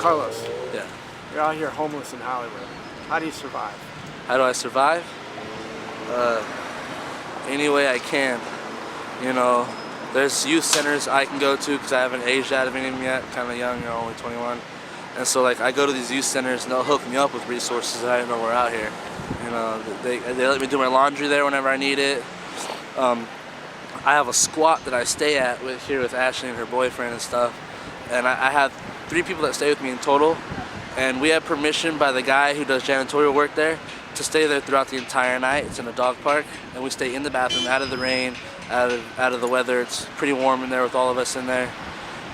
Carlos, Yeah. you're out here homeless in Hollywood. How do you survive? How do I survive? Any way I can. You know, there's youth centers I can go to because I haven't aged out of any of them yet. Kind of young, only 21. And so like I go to these youth centers and they'll hook me up with resources that I didn't know were out here. You know, they let me do my laundry there whenever I need it. I have a squat that I stay at here with Ashley and her boyfriend and stuff. And I have 3 people that stay with me in total. And we have permission by the guy who does janitorial work there to stay there throughout the entire night. It's in a dog park, and we stay in the bathroom, out of the rain, out of the weather. It's pretty warm in there with all of us in there.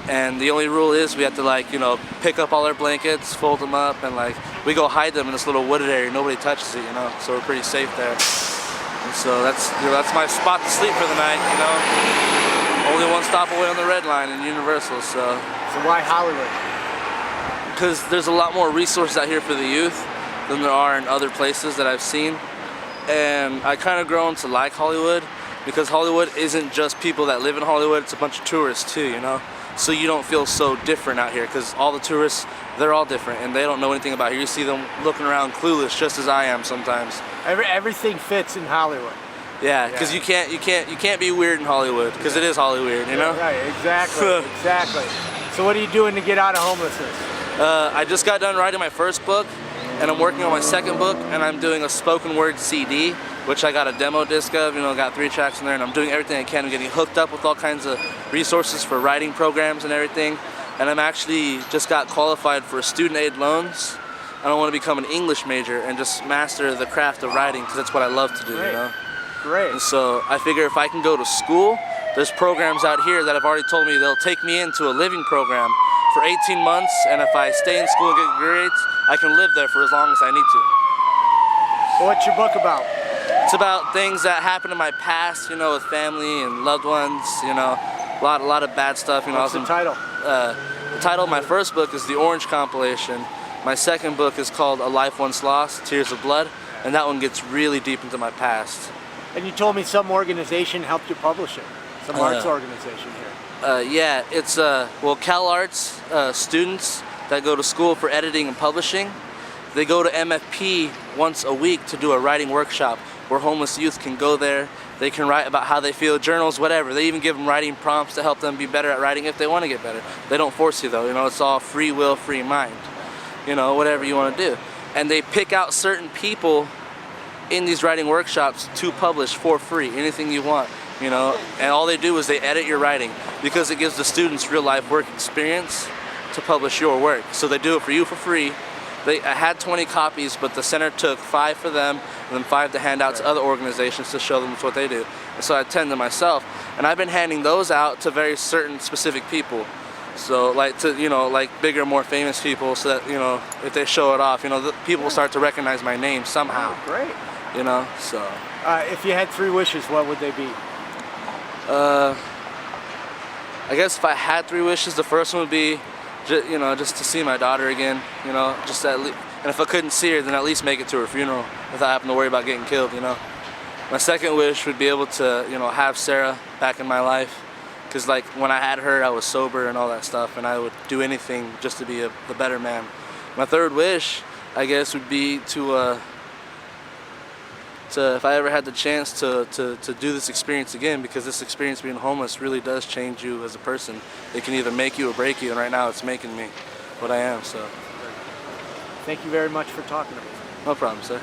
And the only rule is we have to, like, you know, pick up all our blankets, fold them up, and like we go hide them in this little wooded area. Nobody touches it, you know, so we're pretty safe there. And so that's my spot to sleep for the night, you know. Only one stop away on the Red Line in Universal, so. So why Hollywood? Because there's a lot more resources out here for the youth than there are in other places that I've seen. And I kind of grown to like Hollywood because Hollywood isn't just people that live in Hollywood, it's a bunch of tourists too, you know? So you don't feel so different out here because all the tourists, they're all different and they don't know anything about here. You see them looking around clueless just as I am sometimes. Everything fits in Hollywood. Yeah, because you can't be weird in Hollywood because it is Hollywood, you know? Right, exactly, exactly. So what are you doing to get out of homelessness? I just got done writing my first book, and I'm working on my second book, and I'm doing a spoken word CD, which I got a demo disc of, you know, got 3 tracks in there, and I'm doing everything I can. I'm getting hooked up with all kinds of resources for writing programs and everything, and I'm actually just got qualified for student aid loans. I don't want to become an English major and just master the craft of writing, because that's what I love to do, you know? Great. And so I figure if I can go to school, there's programs out here that have already told me they'll take me into a living program for 18 months, and if I stay in school and get grades, I can live there for as long as I need to. So what's your book about? It's about things that happened in my past, you know, with family and loved ones, you know, a lot of bad stuff. You know, What's the title? The title of my first book is The Orange Compilation. My second book is called A Life Once Lost, Tears of Blood, and that one gets really deep into my past. And you told me some organization helped you publish it. Some arts organization here. Yeah, it's well, CalArts students that go to school for editing and publishing, they go to MFP once a week to do a writing workshop where homeless youth can go there. They can write about how they feel, journals, whatever. They even give them writing prompts to help them be better at writing if they want to get better. They don't force you though, you know, it's all free will, free mind. You know, whatever you want to do. And they pick out certain people in these writing workshops to publish for free, anything you want. You know, and all they do is they edit your writing because it gives the students real life work experience to publish your work. So they do it for you for free. I had 20 copies, but the center took 5 for them and then 5 to hand out to other organizations to show them what they do. And so I 10 them myself, and I've been handing those out to very certain specific people. So like to, you know, like bigger, more famous people, so that, you know, if they show it off, you know, the people will start to recognize my name somehow. Oh, great. You know, so. If you had 3 wishes, what would they be? I guess if I had 3 wishes, the first one would be, you know, just to see my daughter again, you know, just and if I couldn't see her, then at least make it to her funeral without having to worry about getting killed, you know. My second wish would be able to, you know, have Sarah back in my life, because like when I had her, I was sober and all that stuff, and I would do anything just to be a better man. My third wish, I guess, would be to if I ever had the chance to do this experience again, because this experience being homeless really does change you as a person. It can either make you or break you, and right now it's making me what I am, so. Thank you very much for talking to me. No problem, sir.